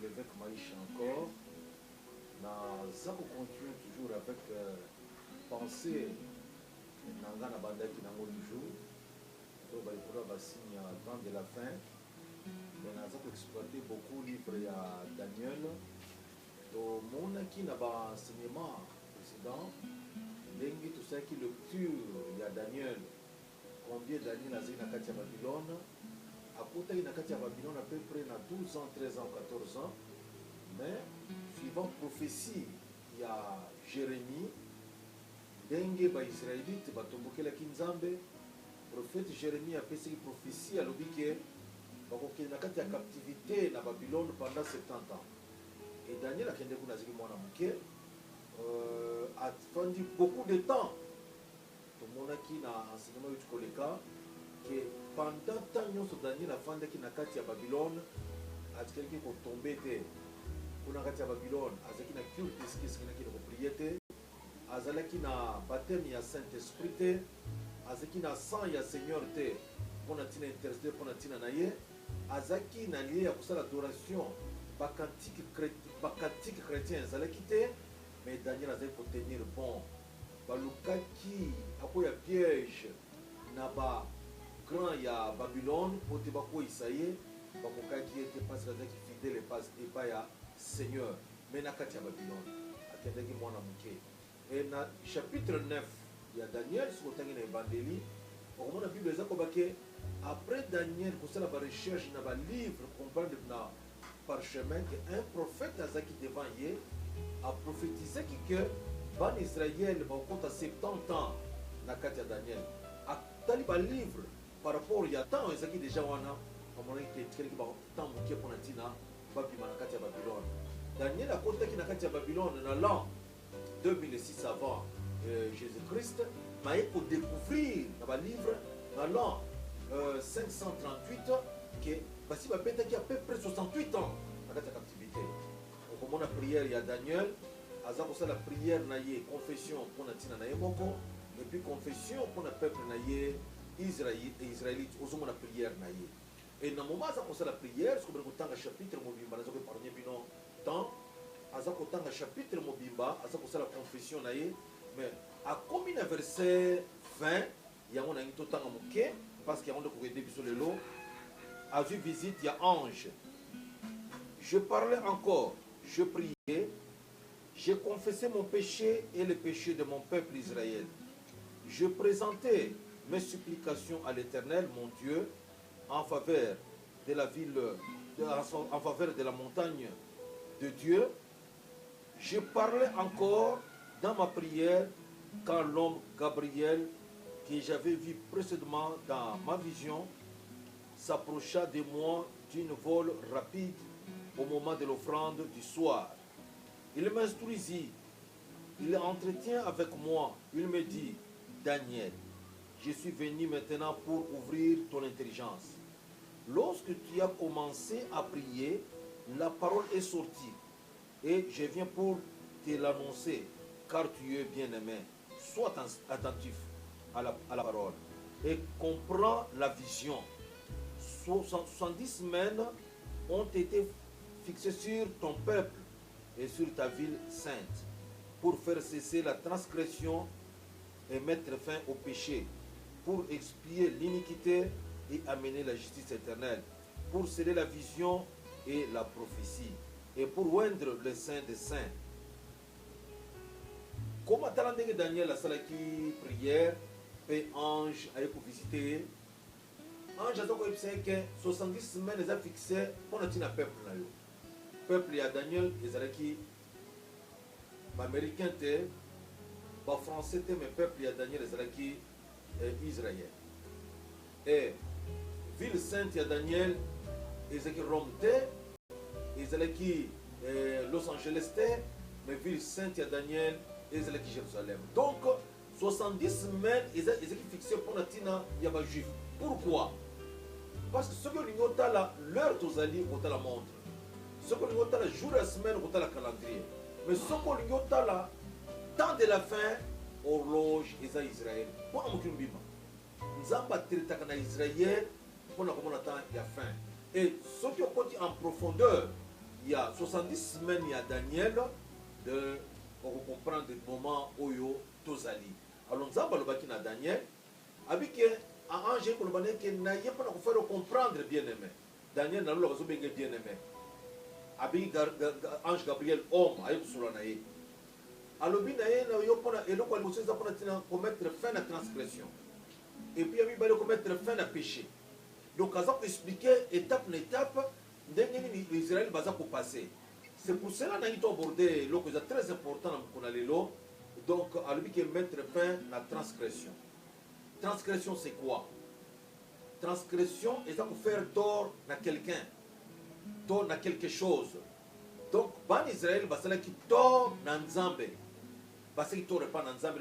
l'évêque Maïcha encore. Ça continue toujours avec pensée Nanga Nabanda qui n'a pas toujours. Donc, il faudra signer à temps de la fin. Mais nous avons exploité beaucoup de livres à Daniel. Donc, mon qui n'a pas enseignement précédent, tout ça qui lecture, il y a Daniel. Combien Daniel a zéna Katia Babylone? À côté de Katia Babylone, à peu près 12 ans, 13 ans, 14 ans. Mais, suivant prophétie, il y a Jérémie, Dengue, Israélite, Batomboke la Kinzambe. Prophète Jérémie a fait une prophétie à l'obéqué. Il y a une captivité à Babylone pendant 70 ans. Et Daniel a attendu beaucoup de temps. Tout le monde qui a enseignement que pendant que Daniel a fait à Babylone, a quelqu'un qui est tombé pour la Babylone, a quelqu'un qui a culte, qui a prié, a quelqu'un qui a baptême, il y a Saint-Esprit, a quelqu'un qui a sang, il y a Seigneur, pour la intercéder, pour la naïe, a quelqu'un qui a lié à l'adoration, bacantique chrétien, a quelqu'un mais Daniel a pour tenir bon. Balukaki, après il y a piège, Naba, grand il y a Babylone, pour te bako Isaïe, Bakokaki était pas fidèle et pas ya Seigneur, mais Nakati à Babylone, attendez moi et dans chapitre 9, il y a Daniel, sur le temps de l'évangile, on a Bible après Daniel, pour ça la recherche dans le livre, comprendre dans parchemin qu'un prophète qui devant hier a prophétisé que ban Israël va compter 70 ans dans Katia Daniel. A taliba livre par rapport il y a tant qui déjà wana comme on est quelque temps qui pour natina babi Katia Babylone. Daniel a compté qui na Katia Babylone dans l'an 2006 avant Jésus-Christ, mais pour découvrir dans le livre dans l'an 538 que parce qu'il va peut-être qu'il y a à peu près 68 ans dans la captivité. Comme on a prière, il y a Daniel, Azakosa la prière, naïe, confession pour Natina Naïmoko, et puis confession pour le peuple naïe, Israélite, aux hommes la prière naïe. Et dans le moment où Azakosa la prière, ce que vous avez un chapitre, Mobimba, Azako parler bino temps, Azako un chapitre, Mobimba, Azakosa la confession naïe, mais à combien de verset 20, il y a un tout temps à moquer, parce qu'il y a un début sur le lot, a vu visite, il y a ange. Je parlais encore. Je priais, j'ai confessé mon péché et le péché de mon peuple Israël. Je présentais mes supplications à l'Éternel, mon Dieu, en faveur de la ville, en faveur de la montagne de Dieu. Je parlais encore dans ma prière quand l'homme Gabriel, que j'avais vu précédemment dans ma vision, s'approcha de moi d'une vol rapide au moment de l'offrande du soir. Il m'instruisit, il entretient avec moi, il me dit, Daniel, je suis venu maintenant pour ouvrir ton intelligence. Lorsque tu as commencé à prier, la parole est sortie et je viens pour te l'annoncer, car tu es bien-aimé. Sois attentif à la parole et comprends la vision. 70 semaines ont été fixé sur ton peuple et sur ta ville sainte, pour faire cesser la transgression et mettre fin au péché, pour expier l'iniquité et amener la justice éternelle, pour sceller la vision et la prophétie, et pour oindre le saint des saints. Comme attendez Daniel a salaki prière, et ange a visité, ange a dit que 70 semaines les a fixées pour notre peuple. Peuple ya Daniel ezalaki ba américain te ba français te mais peuple ya Daniel ezalaki Israël et ville sainte ya Daniel ezalaki Rome te ezalaki Los Angeles te mais ville sainte ya Daniel ezalaki Jérusalem. Donc 70 semaines ezalaki fixé pour natina ya ba juif. Pourquoi? Parce que ce que l'on a là l'heure tozali on la montre. Ce que l'on a là jour à semaine on la calendrier. Mais ce que l'on a là temps de la fin horloge eza Israël. Pour amukin bima. Nzamba traitaka na Israël pour na comment temps ya fin. Et ce qui est en profondeur il y a 70 semaines, il y a Daniel, pour comprendre le moment où il tozali. Alors, nous avons na Daniel, avec un ange qui n'a pas faire comprendre bien aimé. Daniel n'a pas bien aimé. Avec ange Gabriel, homme, avec Soulanaï. Alors, il y a commettre fin à la transgression. Et puis, il va commettre fin à la péché. Donc, quand on explique étape par étape, Israël va passer. C'est pour cela que nous avons abordé ce qui est très important pour nous. Donc, il faut mettre fin à la transgression. Transgression, c'est quoi? Transgression, c'est pour faire tort à quelqu'un, tort à quelque chose. Donc, ban Israël va faire tort à Nzambe. Parce qu'il ne tort pas à Nzambe.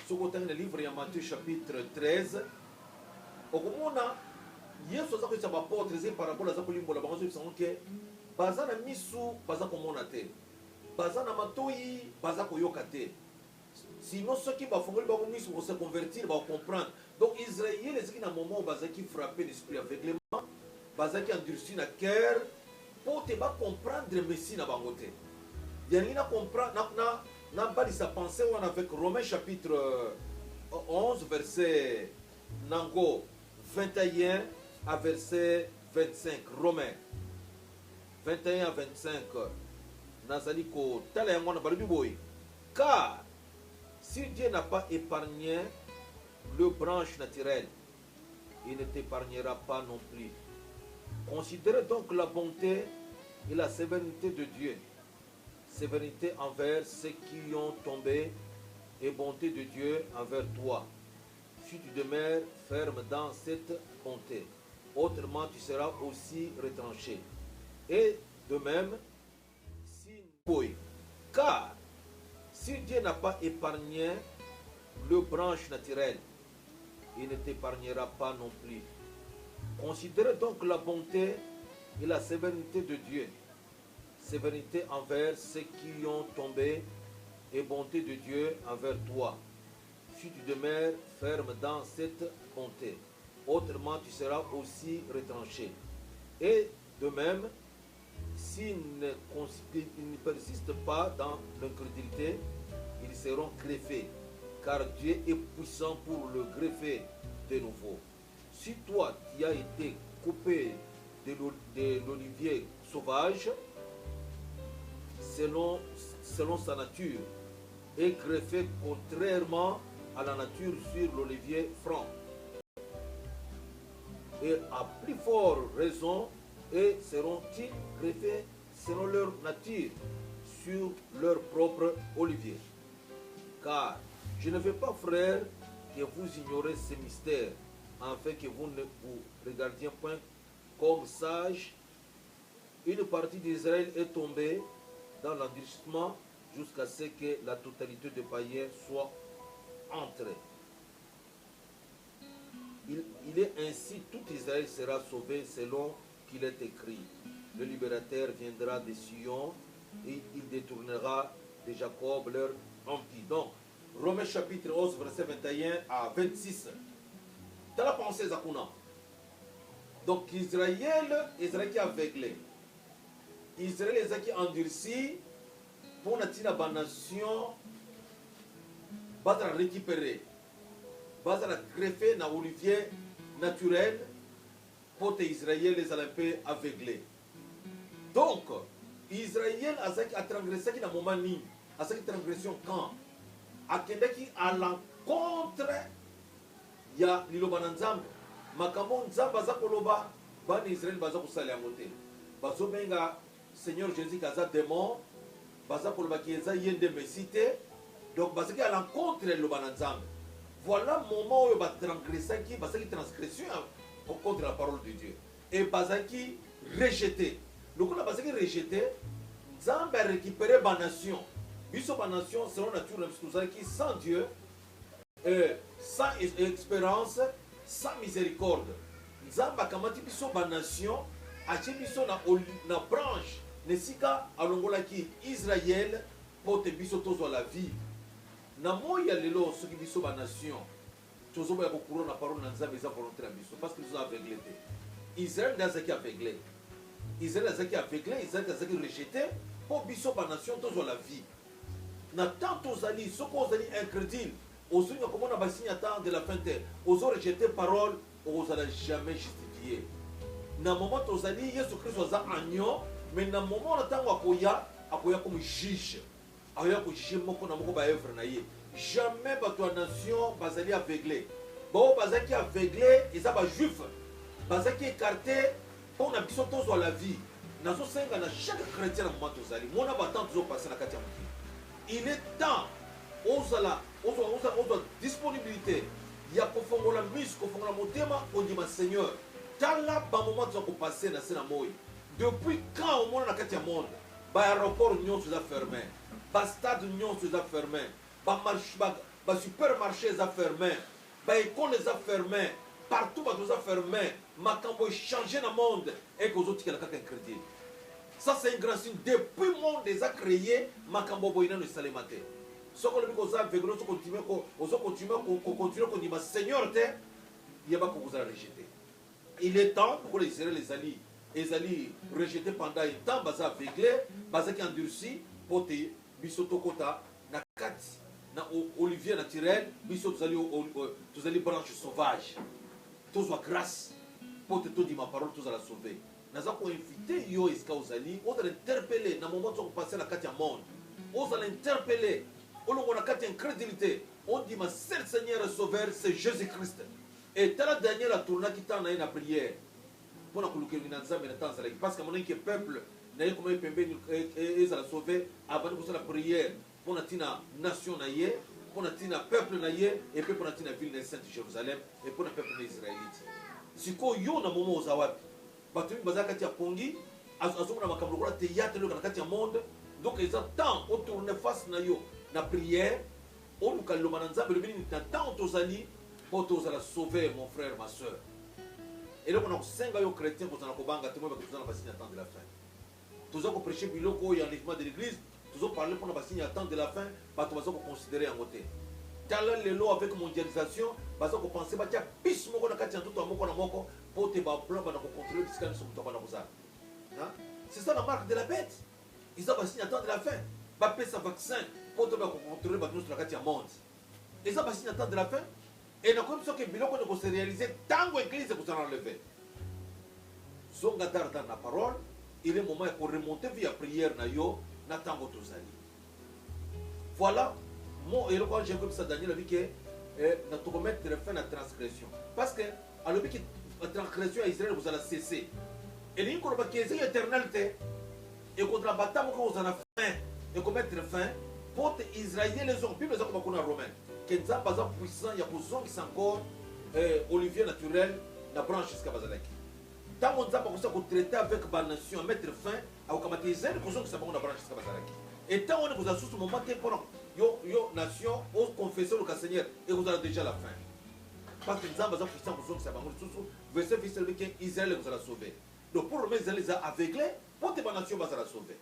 Si vous avez le livre de Matthieu chapitre 13, au moment yesu aza koyesa bapotre eza parabole aza kolimbola bango azoyebisa ke baza na misu baza komona te, baza na matoi baza koyoka te, sinon soki bafongoli bango misu kose convertir bakomprendre. Donc israel ezalaki na moment bazalaki frappé l'esprit aveuglement, bazalaki endurci na cœur mpo te bacomprendre messie na bango te. yalingi na comprendre na balisa pensée wana avec Romains chapitre 11 verset nango 21 à verset 25. Romains 21 à 25. Nazaliko Talayangon Balibiboy. Car si Dieu n'a pas épargné le branche naturelle, il ne t'épargnera pas non plus. Considérez donc la bonté et la sévérité de Dieu. Sévérité envers ceux qui ont tombé et bonté de Dieu envers toi. Si tu demeures ferme dans cette bonté, autrement tu seras aussi retranché. Et de même, car si Dieu n'a pas épargné le branche naturel, il ne t'épargnera pas non plus. Considérez donc la bonté et la sévérité de Dieu. Sévérité envers ceux qui ont tombé et bonté de Dieu envers toi. Si tu demeures ferme dans cette bonté, autrement tu seras aussi retranché. Et de même, s'ils ne persistent pas dans l'incrédulité, ils seront greffés, car Dieu est puissant pour le greffer de nouveau. Si toi, tu as été coupé de l'olivier sauvage, selon sa nature, et greffé contrairement à la nature sur l'olivier franc. Et à plus forte raison, et seront-ils greffés selon leur nature sur leur propre olivier. Car je ne veux pas, frères, que vous ignorez ces mystères, afin que vous ne vous regardiez point comme sages. Une partie d'Israël est tombée dans l'endurcissement jusqu'à ce que la totalité des païens soit entrée. Il est ainsi, tout Israël sera sauvé selon qu'il est écrit. Le libérateur viendra de Sion et il détournera de Jacob leur empire. Donc, Romains chapitre 11, verset 21 à 26. Tu as la pensée, Zakuna. Donc, Israël qui est aveuglé. Israël qui est endurci pour la nation, va récupérer, va greffer dans l'olivier naturel pour que Israël les Olympiens aveuglés. Donc, Israël a transgressé dans le moment ni, a cette transgression quand, à l'encontre, il y a l'Ilobananzam, Makamon Zamba Zakoloba, Ban Israël Baza Kusali Amote, Bazo Benga, Seigneur Jésus Kaza démon, Baza Koloba Kieza Yende Mesite, donc Baza qui à l'encontre de l'Ilobananzam. Voilà le moment où il va transgresser qui, Baza qui transgression contre la parole de Dieu. Et Baza qui rejeté. Donc on a Baza qui rejeté, Zamba a récupéré la nation. Biso ba nation selon la nature qui sans Dieu, sans espérance, sans miséricorde. Nzamba kamati biso ba nation, ache biso na branche, nesika alongola ki Israël pote biso tozo la vie. Na moya lelo soki biso ba nation, tozo ba kokuro na parole na Nzamba eza volonté na biso parce qu'ils sont aveuglés. Israël n'a pas aveuglé. Israël a été aveuglé, Israël a été rejeté, pour biso ba nation tous la vie. Na tant aux alliés, ceux qui ont incrédule, aux signes comme on a basi attend de la fin terre, aux ont rejeté parole, aux allez jamais justifier. Na moment aux alliés, Jésus Christ was agneau, mais na moment on attend akoya comme juge, akoya comme juge moko na moko ba œuvre na ye. Jamais ba toi nation bazali aveuglé. Bon bazaki aveuglé, ils sont juifs, bazaki écarté, pour na biso tous la vie. Nazo senga na chaque chrétien na moment aux alliés, mona ba tant toujours passer na katia. Il est temps, ozala disponibilité, il y a kofongola mise, kofongola motema, on dit ma Seigneur, dans la ba moment tu vas passer na sena moi. Depuis quand au monde na katia monde, ba aéroport nyon se fermé, ba stade nyon se fermé, ba marché, ba supermarché se fermé, ba école les a fermé, partout ba tout a fermé, makambo changer na monde et que aux autres qui la katia crédit. Ça, c'est un grand signe. Depuis le monde les a créés, Makambo Boyna ne s'allait mater. Ce qu'on a vu qu'on a fait, qu'on continue, qu'on dit, Seigneur, il n'y a pas qu'on vous a rejeté. Il est temps pour les Israéliens, les alliés rejetés pendant un temps, basa aveuglé, basa qui endurci, pote, bisoto kota, na kati, na olivier naturel, bisoto tous allez branches sauvages. Tous à grâce, pote, tout dit ma parole, tous à la sauver. Nous avons invité yo iska ozali, on va interpeller dans le moment où on passe la carte monde. On va l'interpeller. On a carte incrédulité. On dit ma seul Seigneur et Sauveur, c'est Jésus-Christ. Et tel Daniel a tourné qui t'a na prière. Pour na kuluke minanza menatanza parce que mon que peuple n'a comme pembe et ça la sauver avant de faire la prière. Pour na tina nation na yé, pour na tina peuple na yé et puis pour na tina ville de Sainte Jérusalem et pour na peuple israélite. Si ko yo na moment ozawapi batumi bazaka tia pongi azomona makambo lokola théâtre na kati ya monde donc ils attendent on tourne face na yo na prière on luka loma na nzambe lobini na temps tozali po tozala sauver mon frère ma soeur et donc on a senga yo chrétien kozana kobanga témoin bakozana basini attendre de la fin tozo ko prêcher biloko ya enlèvement de l'église tozo parler pour na basini attendre de la fin bato bazo ko considérer en côté tala lelo avec mondialisation bazo ko penser batia bis moko na kati ya toto moko na moko. C'est ça la marque de la bête. Ils ont signé attendre de la fin. Ils ont un vaccin pour contrôler le monde. Ils ont signé attendre de la fin. Et nous avons que biloko ne se réaliser tant que l'église est enlevée. Zonga dans la parole, il est moment pour remonter via prière na yo na tango tozali. Voilà, moi et quand j'ai comme ça Daniel a dit que na to mettre fin à transgression parce que alors que la transgression à Israël vous allez cesser. Et il y a une éternalité. Et contre la bataille, vous allez fin. Et commettre fin. Pour Israël, les hommes, puis les hommes qui sont romains. Qui sont pas puissants, il y a des gens qui sont encore olivier naturel, la branche jusqu'à Bazalaki. Tant qu'on a traité avec la nation, mettre fin à automatiser les gens qui sont encore la branche jusqu'à Bazalaki. Et tant qu'on vous a sous ce moment, yo nation, on confesse le Seigneur et vous avez déjà la fin. Parce que nous avons puissant pour ceux qui sont verset fils Israël vous a sauvé. Donc pour les Israël les a aveuglés, pour que la nation va la sauver.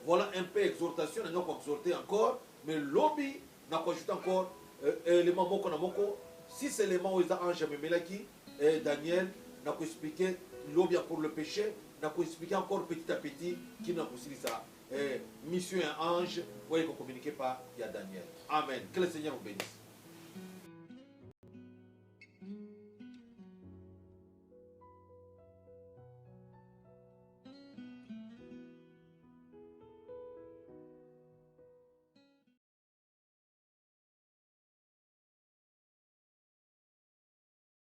Voilà un peu exhortation, nous avons exhorté encore, mais lobby n'a pas ajouté encore élément moko na moko. Si c'est l'élément où ils ont ange Melaki et Daniel n'a pas expliqué lobby pour le péché, n'a pas expliqué encore petit à petit qui n'a pas aussi ça. Mission un ange, vous voyez qu'on communiquait pas, il y a Daniel. Amen. Que le Seigneur vous bénisse.